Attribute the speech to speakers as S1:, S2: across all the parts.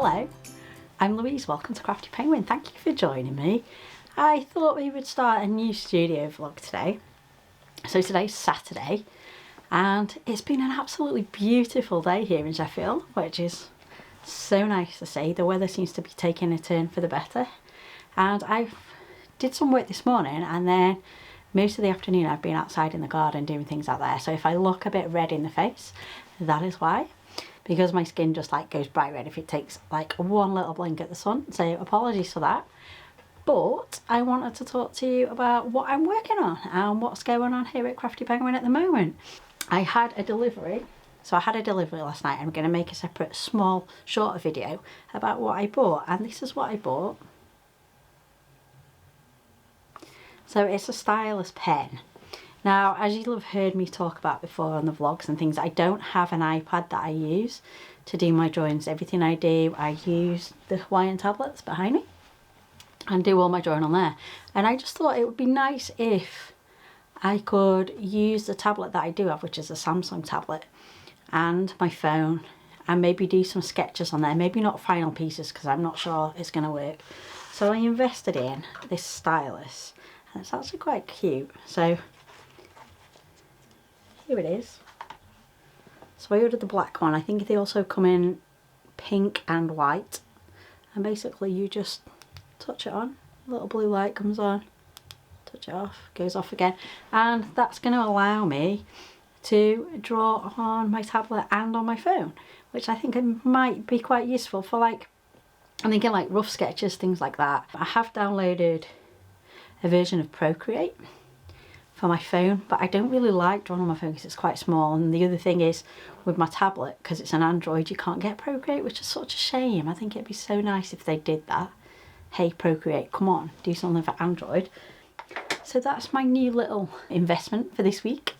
S1: Hello, I'm Louise, welcome to Crafty Penguin. Thank you for joining me. I thought we would start a new studio vlog today. So today's Saturday and it's been an absolutely beautiful day here in Sheffield, which is so nice to see. The weather seems to be taking a turn for the better, and I did some work this morning and then most of the afternoon I've been outside in the garden doing things out there. So if I look a bit red in the face, that is why. Because my skin just like goes bright red if it takes like one little blink at the sun, so apologies for that. But I wanted to talk to you about what I'm working on and what's going on here at Crafty Penguin at the moment. I had a delivery, last night. I'm going to make a separate small shorter video about what I bought, and this is what I bought. So it's a stylus pen. Now, as you'll have heard me talk about before on the vlogs and things, I don't have an iPad that I use to do my drawings. Everything I do, I use the Hawaiian tablets behind me and do all my drawing on there. And I just thought it would be nice if I could use the tablet that I do have, which is a Samsung tablet, and my phone, and maybe do some sketches on there. Maybe not final pieces because I'm not sure it's going to work. So I invested in this stylus, and it's actually quite cute. So here it is. So I ordered the black one. I think they also come in pink and white. And basically you just touch it on. A little blue light comes on. Touch it off. Goes off again. And that's going to allow me to draw on my tablet and on my phone. Which I think it might be quite useful for, like, I'm thinking like rough sketches, things like that. I have downloaded a version of Procreate for my phone, but I don't really like drawing on my phone because it's quite small. And the other thing is, with my tablet, because it's an Android, you can't get Procreate, which is such a shame. I think it'd be so nice if they did that. Hey Procreate, come on, do something for Android. So that's my new little investment for this week,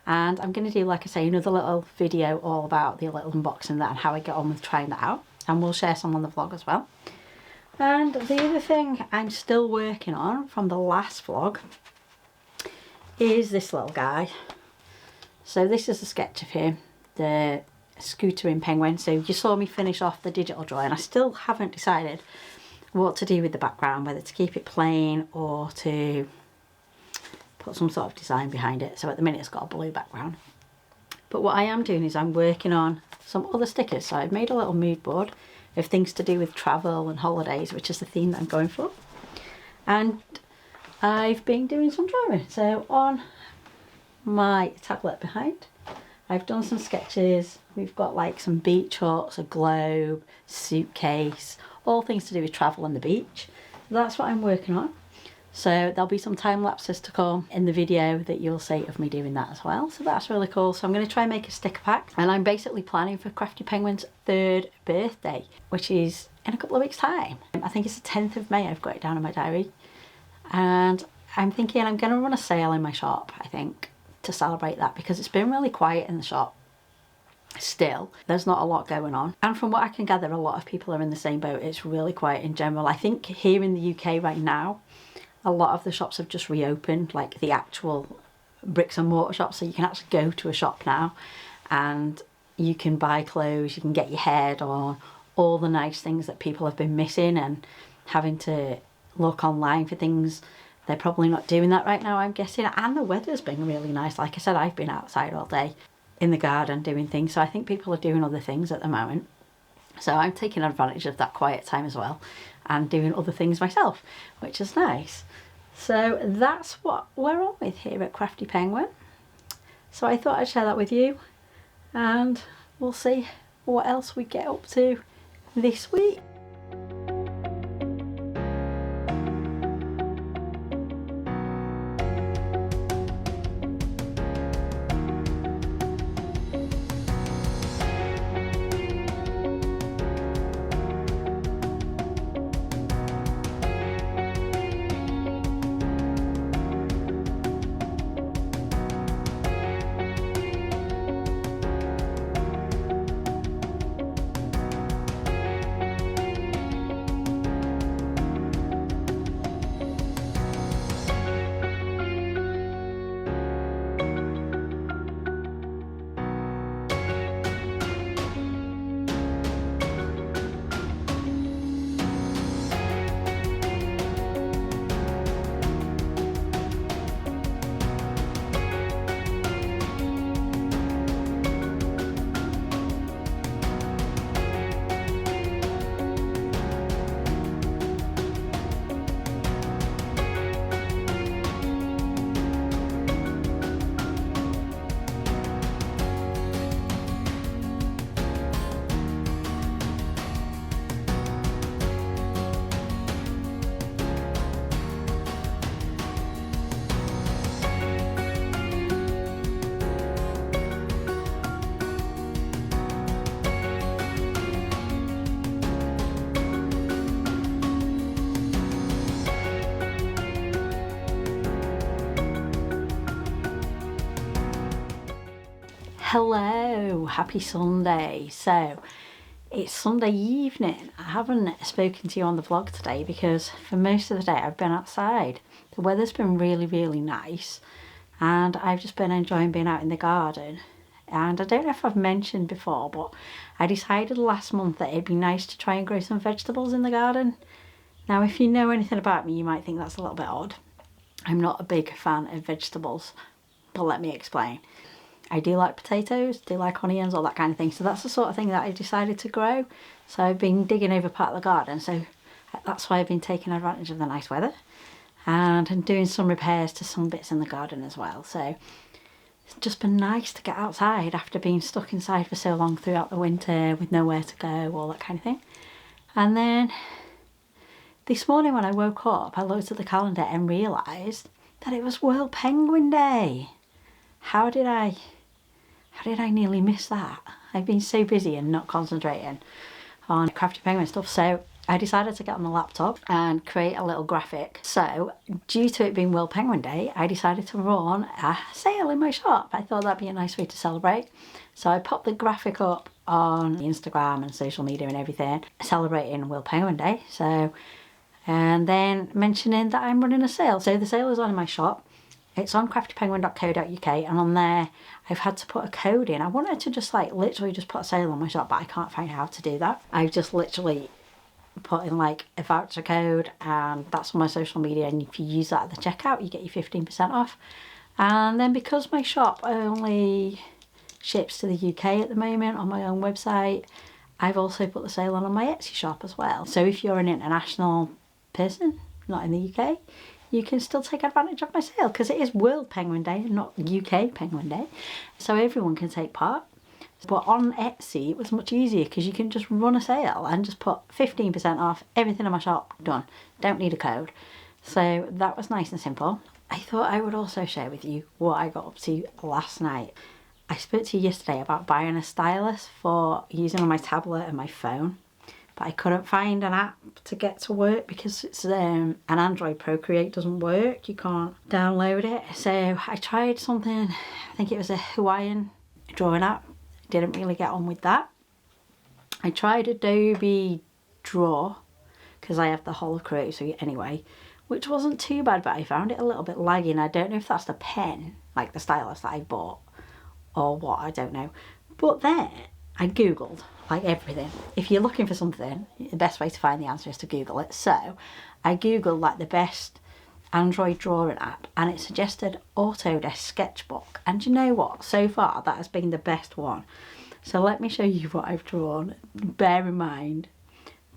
S1: and I'm going to do, like I say, another little video all about the little unboxing of that and how I get on with trying that out, and we'll share some on the vlog as well. And the other thing I'm still working on from the last vlog is this little guy. So this is a sketch of him, the scootering penguin. So you saw me finish off the digital drawing. I still haven't decided what to do with the background, whether to keep it plain or to put some sort of design behind it. So at the minute it's got a blue background. But what I am doing is I'm working on some other stickers. So I've made a little mood board of things to do with travel and holidays, which is the theme that I'm going for. And I've been doing some drawing. So on my tablet behind, I've done some sketches. We've got like some beach huts, a globe, suitcase, all things to do with travel and the beach. That's what I'm working on. So there'll be some time lapses to come in the video that you'll see of me doing that as well. So that's really cool. So I'm going to try and make a sticker pack, and I'm basically planning for Crafty Penguin's 3rd birthday, which is in a couple of weeks' time. I think it's the 10th of May. I've got it down in my diary. And I'm thinking I'm going to run a sale in my shop, I think, to celebrate that, because it's been really quiet in the shop. Still, there's not a lot going on. And from what I can gather, a lot of people are in the same boat. It's really quiet in general. I think here in the UK right now, a lot of the shops have just reopened, like the actual bricks and mortar shops. So you can actually go to a shop now and you can buy clothes, you can get your hair done, all the nice things that people have been missing and having to look online for things. They're probably not doing that right now, I'm guessing. And the weather's been really nice. Like I said, I've been outside all day in the garden doing things. So I think people are doing other things at the moment. So I'm taking advantage of that quiet time as well and doing other things myself, which is nice. So that's what we're on with here at Crafty Penguin. So I thought I'd share that with you, and we'll see what else we get up to this week. Hello, happy Sunday. So it's Sunday evening. I haven't spoken to you on the vlog today because for most of the day I've been outside. The weather's been really nice and I've just been enjoying being out in the garden. And I don't know if I've mentioned before, but I decided last month that it'd be nice to try and grow some vegetables in the garden. Now if you know anything about me, you might think that's a little bit odd. I'm not a big fan of vegetables, but let me explain. I do like potatoes, do like onions, all that kind of thing. So that's the sort of thing that I decided to grow. So I've been digging over part of the garden. So that's why I've been taking advantage of the nice weather. And I'm doing some repairs to some bits in the garden as well. So it's just been nice to get outside after being stuck inside for so long throughout the winter with nowhere to go, all that kind of thing. And then this morning when I woke up, I looked at the calendar and realised that it was World Penguin Day. How did I nearly miss that? I've been so busy and not concentrating on Crafty Penguin stuff, so I decided to get on the laptop and create a little graphic. So, due to it being World Penguin Day, I decided to run a sale in my shop. I thought that'd be a nice way to celebrate. So I popped the graphic up on Instagram and social media and everything, celebrating World Penguin Day. So, and then mentioning that I'm running a sale. So the sale is on in my shop. It's on craftypenguin.co.uk, and on there I've had to put a code in. I wanted to just like literally just put a sale on my shop, but I can't find how to do that. I've just literally put in like a voucher code, and that's on my social media, and if you use that at the checkout you get your 15% off. And then because my shop only ships to the UK at the moment on my own website, I've also put the sale on my Etsy shop as well. So if you're an international person, not in the UK, you can still take advantage of my sale because it is World Penguin Day and not UK Penguin Day. So everyone can take part. But on Etsy, it was much easier because you can just run a sale and just put 15% off everything in my shop, done. Don't need a code. So that was nice and simple. I thought I would also share with you what I got up to last night. I spoke to you yesterday about buying a stylus for using on my tablet and my phone. But I couldn't find an app to get to work because it's an Android. Procreate doesn't work, you can't download it. So I tried something, I think it was a Hawaiian drawing app, didn't really get on with that. I tried Adobe Draw because I have the holocreate, so anyway, which wasn't too bad, but I found it a little bit lagging. I don't know if that's the pen, like the stylus that I bought, or what, I don't know. But then I googled like everything. If you're looking for something, the best way to find the answer is to Google it. So I googled like the best Android drawing app and it suggested Autodesk Sketchbook. And you know what? So far that has been the best one. So let me show you what I've drawn. Bear in mind,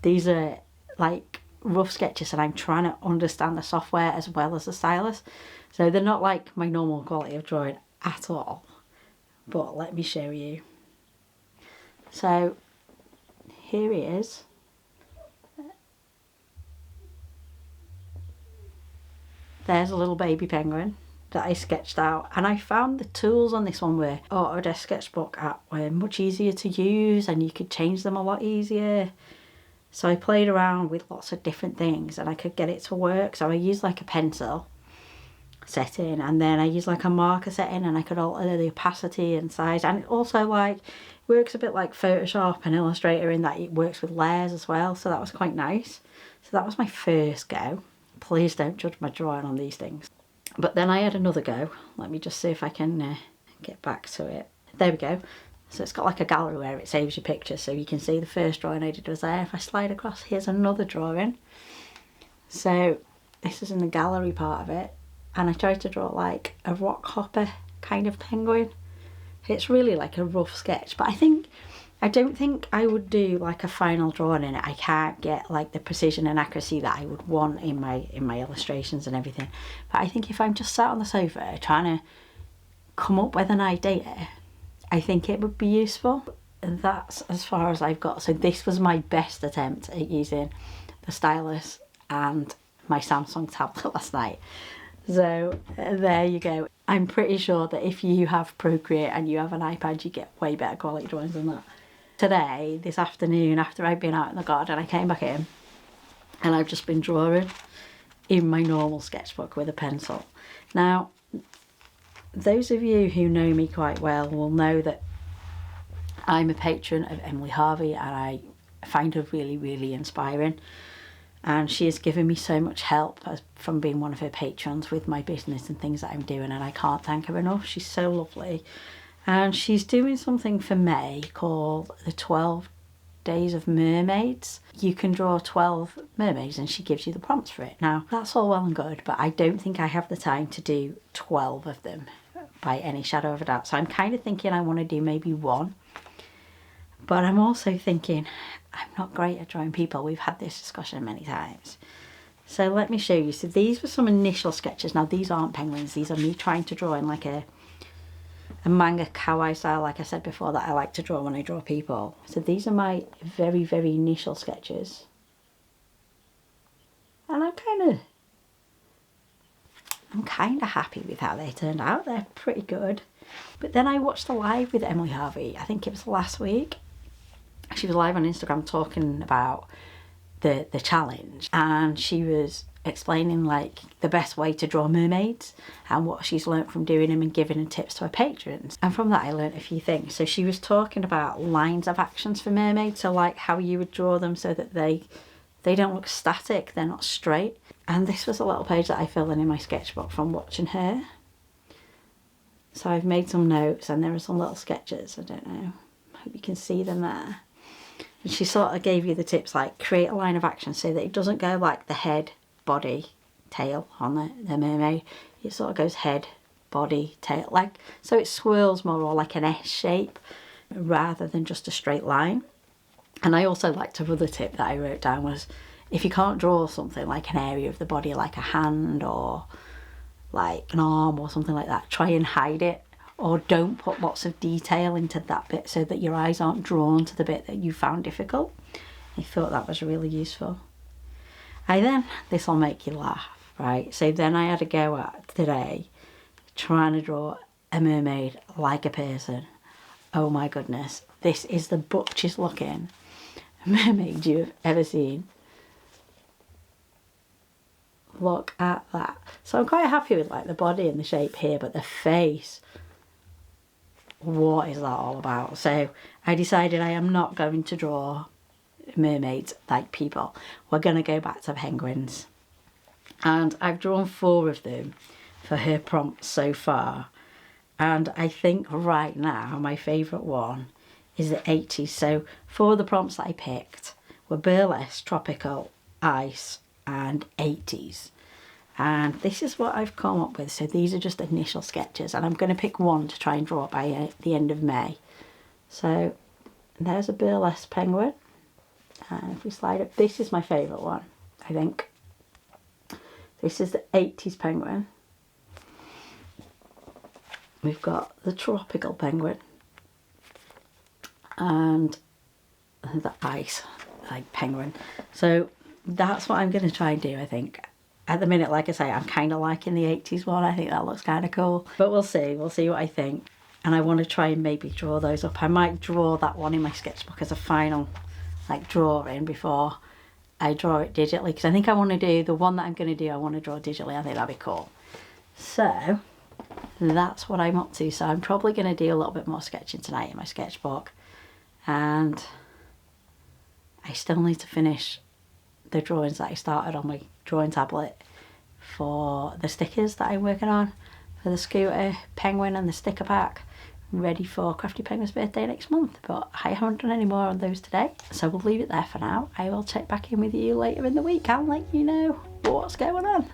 S1: these are like rough sketches and I'm trying to understand the software as well as the stylus. So they're not like my normal quality of drawing at all. But let me show you. So here he is. There's a little baby penguin that I sketched out, and I found the tools on this one were Autodesk Sketchbook app were much easier to use and you could change them a lot easier. So I played around with lots of different things and I could get it to work. So I used like a pencil setting and then I used like a marker setting and I could alter the opacity and size, and it also like works a bit like Photoshop and Illustrator in that it works with layers as well, so that was quite nice. So that was my first go. Please don't judge my drawing on these things. But then I had another go. Let me just see if I can get back to it. There we go. So it's got like a gallery where it saves your pictures, so you can see the first drawing I did was there. If I slide across, here's another drawing. So this is in the gallery part of it, and I tried to draw like a rock hopper kind of penguin. It's really like a rough sketch, but I don't think I would do like a final drawing in it. I can't get like the precision and accuracy that I would want in my illustrations and everything. But I think if I'm just sat on the sofa trying to come up with an idea, I think it would be useful. And that's as far as I've got. So this was my best attempt at using the stylus and my Samsung tablet last night. So there you go. I'm pretty sure that if you have Procreate and you have an iPad, you get way better quality drawings than that. Today, this afternoon, after I've been out in the garden, I came back in and I've just been drawing in my normal sketchbook with a pencil. Now, those of you who know me quite well will know that I'm a patron of Emily Harvey, and I find her really, really inspiring. And she has given me so much help from being one of her patrons with my business and things that I'm doing, and I can't thank her enough. She's so lovely. And she's doing something for May called the 12 Days of Mermaids. You can draw 12 mermaids and she gives you the prompts for it. Now, that's all well and good, but I don't think I have the time to do 12 of them by any shadow of a doubt. So I'm kind of thinking I want to do maybe one. But I'm also thinking I'm not great at drawing people. We've had this discussion many times. So let me show you. So these were some initial sketches. Now these aren't penguins. These are me trying to draw in like a manga kawaii style, like I said before, that I like to draw when I draw people. So these are my very, very initial sketches. And I'm kind of happy with how they turned out. They're pretty good. But then I watched the live with Emily Harvey. I think it was last week. She was live on Instagram talking about the challenge, and she was explaining like the best way to draw mermaids and what she's learnt from doing them and giving her tips to her patrons. And from that I learnt a few things. So she was talking about lines of actions for mermaids, so like how you would draw them so that they don't look static, they're not straight. And this was a little page that I filled in my sketchbook from watching her. So I've made some notes and there are some little sketches. I don't know, I hope you can see them there. And she sort of gave you the tips like create a line of action so that it doesn't go like the head, body, tail on the mermaid. It sort of goes head, body, tail, like, so it swirls more, or like an S shape rather than just a straight line. And I also liked another tip that I wrote down was, if you can't draw something like an area of the body like a hand or like an arm or something like that, try and hide it, or don't put lots of detail into that bit so that your eyes aren't drawn to the bit that you found difficult. I thought that was really useful. This will make you laugh, right? So then I had a go at today trying to draw a mermaid like a person. Oh my goodness, this is the butchest looking mermaid you've ever seen. Look at that. So I'm quite happy with like the body and the shape here, but the face, what is that all about? So I decided I am not going to draw mermaids like people. We're going to go back to penguins. And I've drawn 4 of them for her prompts so far. And I think right now my favourite one is the 80s. So 4 of the prompts that I picked were burlesque, tropical, ice and 80s. And this is what I've come up with. So these are just initial sketches, and I'm going to pick one to try and draw by the end of May. So there's a burlesque penguin, and if we slide up, this is my favourite one, I think. This is the 80s penguin. We've got the tropical penguin and the ice like penguin. So that's what I'm going to try and do, I think. At the minute, like I say, I'm kind of liking the 80s one. I think that looks kind of cool. But we'll see what I think. And I want to try and maybe draw those up. I might draw that one in my sketchbook as a final like drawing before I draw it digitally. Because I think I want to do, the one that I'm going to do, I want to draw digitally. I think that'd be cool. So that's what I'm up to. So I'm probably going to do a little bit more sketching tonight in my sketchbook. And I still need to finish the drawings that I started on my drawing tablet for the stickers that I'm working on for the scooter, penguin and the sticker pack, ready for Crafty Penguin's birthday next month. But I haven't done any more on those today, so we'll leave it there for now. I will check back in with you later in the week and let you know what's going on.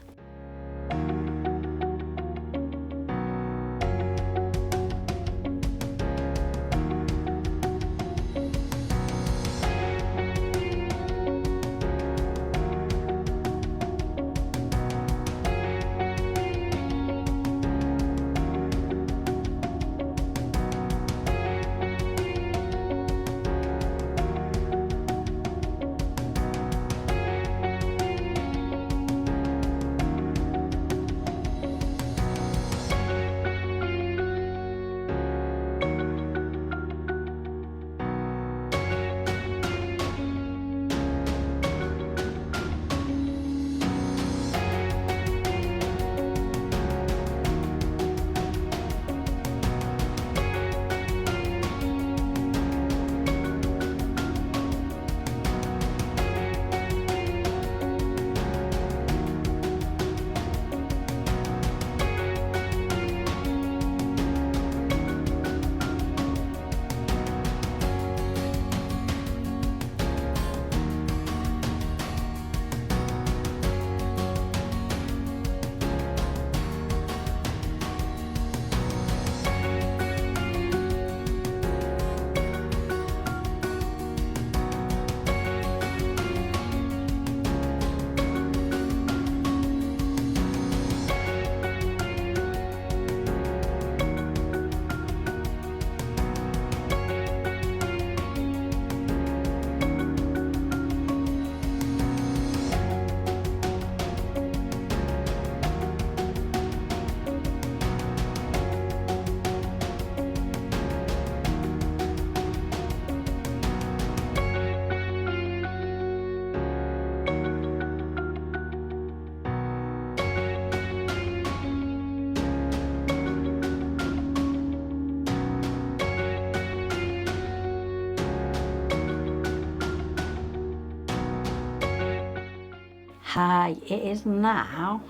S1: Hi, it is now,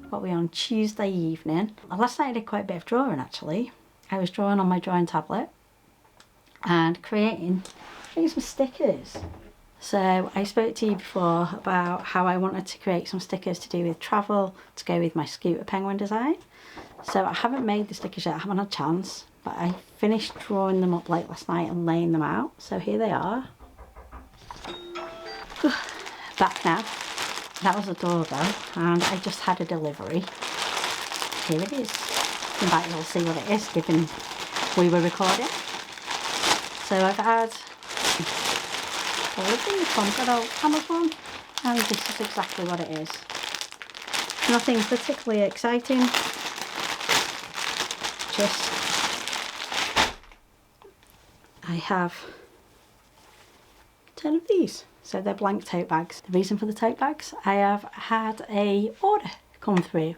S1: what are we on, Tuesday evening. Last night I did quite a bit of drawing actually. I was drawing on my drawing tablet and creating some stickers. So I spoke to you before about how I wanted to create some stickers to do with travel to go with my scooter penguin design. So I haven't made the stickers yet, I haven't had a chance, but I finished drawing them up late last night and laying them out. So here they are. Back now. That was a doorbell and I just had a delivery. Here it is. In fact, you'll see what it is given we were recording. So I've had delivery from good old Amazon and this is exactly what it is. Nothing particularly exciting. Just I have 10 of these. So they're blank tote bags. The reason for the tote bags, I have had a order come through.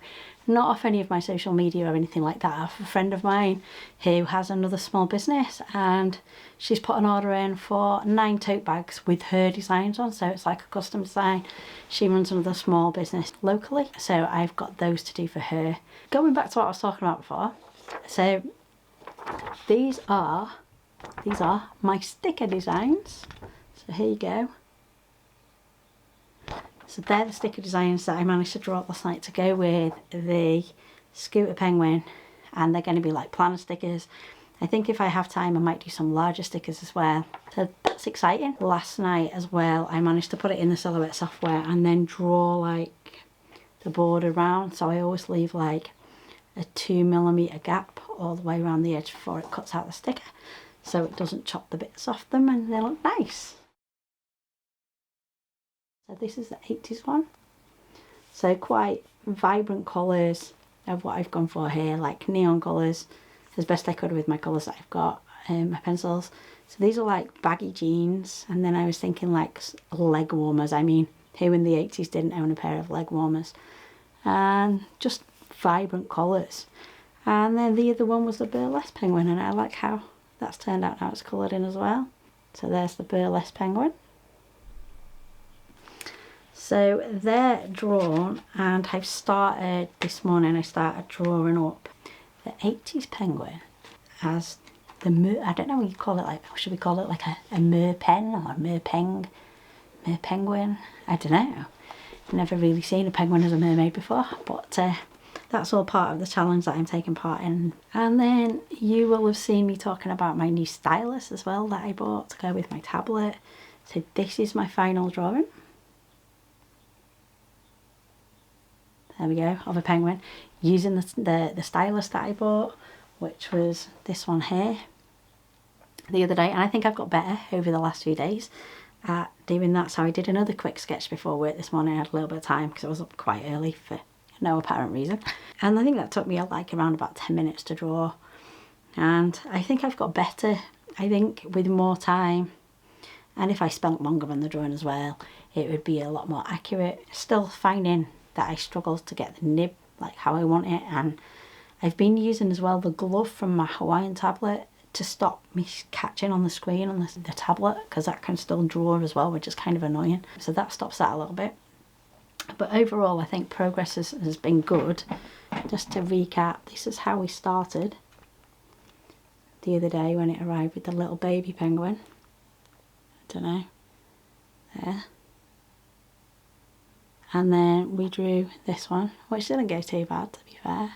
S1: Not off any of my social media or anything like that. I have a friend of mine who has another small business and she's put an order in for 9 tote bags with her designs on. So it's like a custom design. She runs another small business locally. So I've got those to do for her. Going back to what I was talking about before. So these are my sticker designs. So here you go. So they're the sticker designs that I managed to draw up last night to go with the scooter penguin, and they're going to be like planner stickers. I think if I have time I might do some larger stickers as well. So that's exciting. Last night as well I managed to put it in the Silhouette software and then draw like the border around. So I always leave like a 2mm gap all the way around the edge before it cuts out the sticker, so it doesn't chop the bits off them and they look nice. So this is the 80s one. So quite vibrant colours of what I've gone for here, like neon colours, as best I could with my colours that I've got, my pencils. So these are like baggy jeans, and then I was thinking like leg warmers. I mean, who in the 80s didn't own a pair of leg warmers? And just vibrant colours. And then the other one was the burlesque penguin, and I like how that's turned out now it's coloured in as well. So there's the burlesque penguin. So they're drawn, and I've started this morning, I started drawing up the 80s penguin as the I don't know what you call it, like, should we call it like a merpen or a merpenguin? I don't know. Never really seen a penguin as a mermaid before, but that's all part of the challenge that I'm taking part in. And then you will have seen me talking about my new stylus as well that I bought to go with my tablet. So this is my final drawing. There we go, of a penguin, using the stylus that I bought, which was this one here, the other day. And I think I've got better over the last few days at doing that. So I did another quick sketch before work this morning. I had a little bit of time because I was up quite early for no apparent reason. And I think that took me like around about 10 minutes to draw. And I think I've got better, I think with more time. And if I spent longer on the drawing as well, it would be a lot more accurate. Still finding that I struggle to get the nib like how I want it, and I've been using as well the glove from my Hawaiian tablet to stop me catching on the screen on the tablet, because that can still draw as well, which is kind of annoying. So that stops that a little bit. But overall I think progress has been good. Just to recap, this is how we started the other day when it arrived with the little baby penguin. I don't know, there. And then we drew this one, which didn't go too bad to be fair.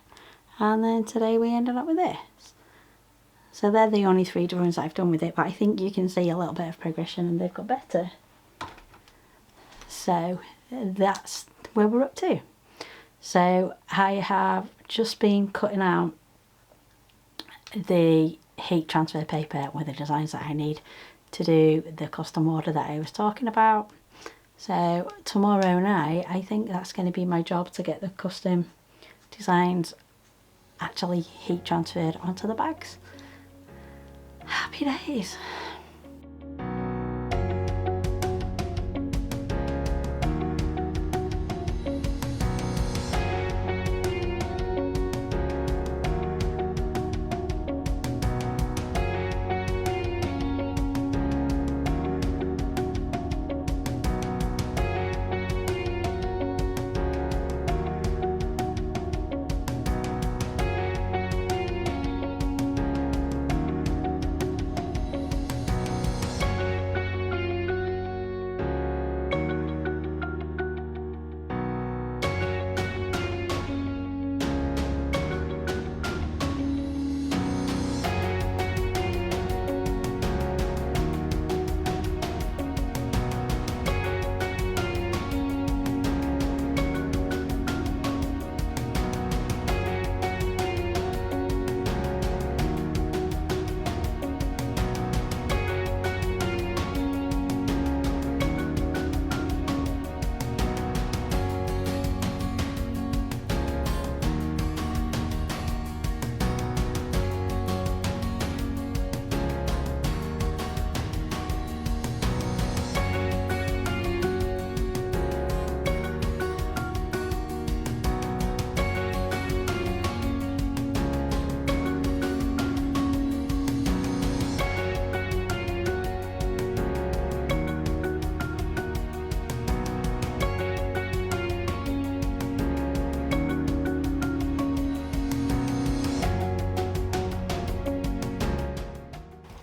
S1: And then today we ended up with this. So they're the only 3 drawings that I've done with it, but I think you can see a little bit of progression and they've got better. So that's where we're up to. So I have just been cutting out the heat transfer paper with the designs that I need to do the custom order that I was talking about. So tomorrow night, I think that's going to be my job, to get the custom designs actually heat transferred onto the bags. Happy days.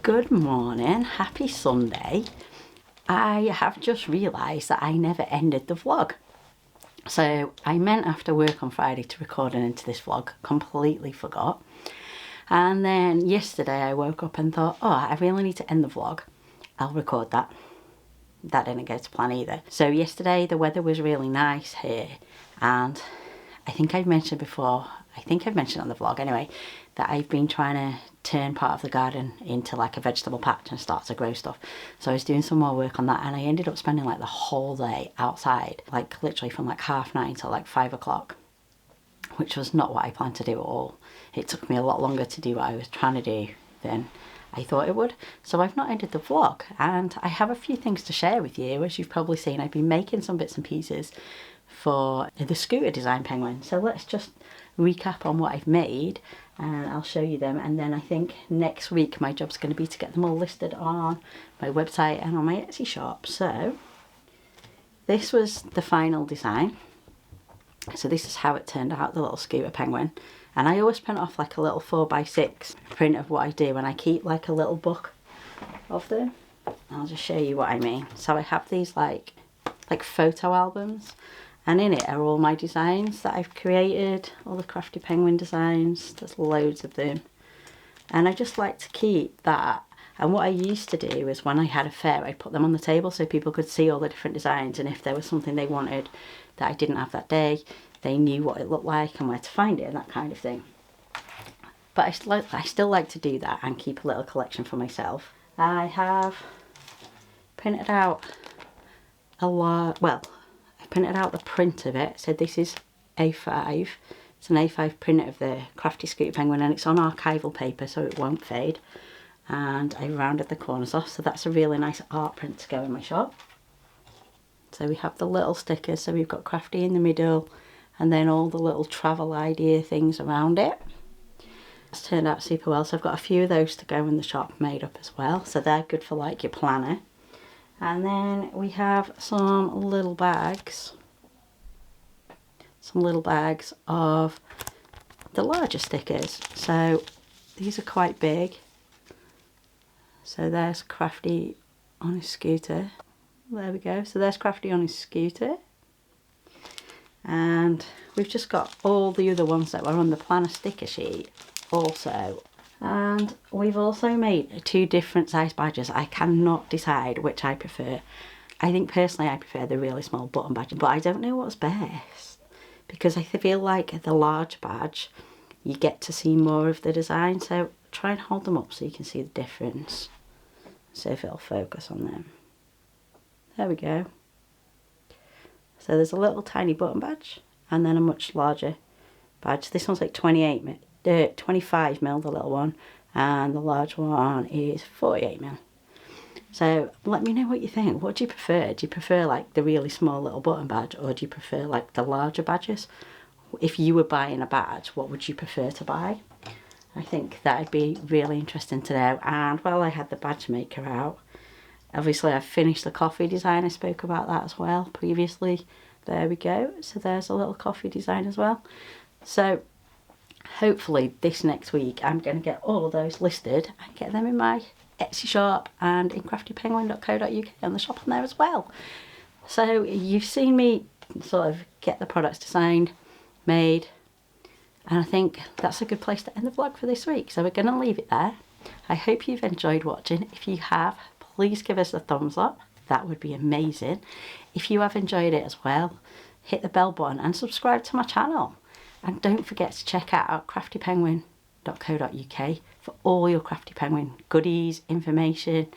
S1: Good morning, happy Sunday. I have just realised that I never ended the vlog. So I meant after work on Friday to record an into this vlog, completely forgot. And then yesterday I woke up and thought, oh, I really need to end the vlog. I'll record that. That didn't go to plan either. So yesterday the weather was really nice here, and I think I've mentioned before, I think I've mentioned on the vlog anyway, that I've been trying to turn part of the garden into like a vegetable patch and start to grow stuff. So I was doing some more work on that, and I ended up spending like the whole day outside, like literally from like 9:30 till like 5 o'clock, which was not what I planned to do at all. It took me a lot longer to do what I was trying to do than I thought it would. So I've not ended the vlog, and I have a few things to share with you. As you've probably seen, I've been making some bits and pieces for the scooter design penguin. So let's just recap on what I've made and I'll show you them, and then I think next week my job's going to be to get them all listed on my website and on my Etsy shop. So this was the final design. So this is how it turned out, the little scooter penguin. And I always print off like a little 4x6 print of what I do, and I keep like a little book of them. I'll just show you what I mean. So I have these like photo albums, and in it are all my designs that I've created, all the Crafty Penguin designs. There's loads of them. And I just like to keep that. And what I used to do is when I had a fair, I'd put them on the table so people could see all the different designs, and if there was something they wanted that I didn't have that day, they knew what it looked like and where to find it and that kind of thing. But I still like to do that and keep a little collection for myself. I have printed out a lot, well, I printed out the print of it. So this is A5. It's an A5 print of the Crafty Scooter Penguin, and it's on archival paper so it won't fade. And I rounded the corners off, so that's a really nice art print to go in my shop. So we have the little stickers, so we've got Crafty in the middle, and then all the little travel idea things around it. It's turned out super well, so I've got a few of those to go in the shop made up as well, so they're good for like your planner. And then we have some little bags of the larger stickers. So these are quite big. So there's Crafty on his scooter. There we go. So there's Crafty on his scooter. And we've just got all the other ones that were on the planner sticker sheet also. And we've also made 2 different size badges. I cannot decide which I prefer. I think personally I prefer the really small button badge, but I don't know what's best, because I feel like the large badge you get to see more of the design. So try and hold them up so you can see the difference. See if it'll focus on them. There we go. So there's a little tiny button badge and then a much larger badge. This one's like 25 mil, the little one, and the large one is 48 mil. So let me know what you think. What do you prefer? Do you prefer like the really small little button badge, or do you prefer like the larger badges? If you were buying a badge, what would you prefer to buy? I think that would be really interesting to know. And while I had the badge maker out, obviously I've finished the coffee design. I spoke about that as well previously. There we go. So there's a little coffee design as well. So hopefully this next week I'm going to get all of those listed and get them in my Etsy shop and in craftypenguin.co.uk on the shop on there as well. So you've seen me sort of get the products designed, made, and I think that's a good place to end the vlog for this week. So we're going to leave it there. I hope you've enjoyed watching. If you have, please give us a thumbs up. That would be amazing. If you have enjoyed it as well, hit the bell button and subscribe to my channel. And don't forget to check out craftypenguin.co.uk for all your Crafty Penguin goodies, information,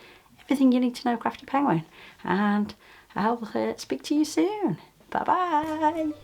S1: everything you need to know Crafty Penguin. And I'll speak to you soon. Bye bye.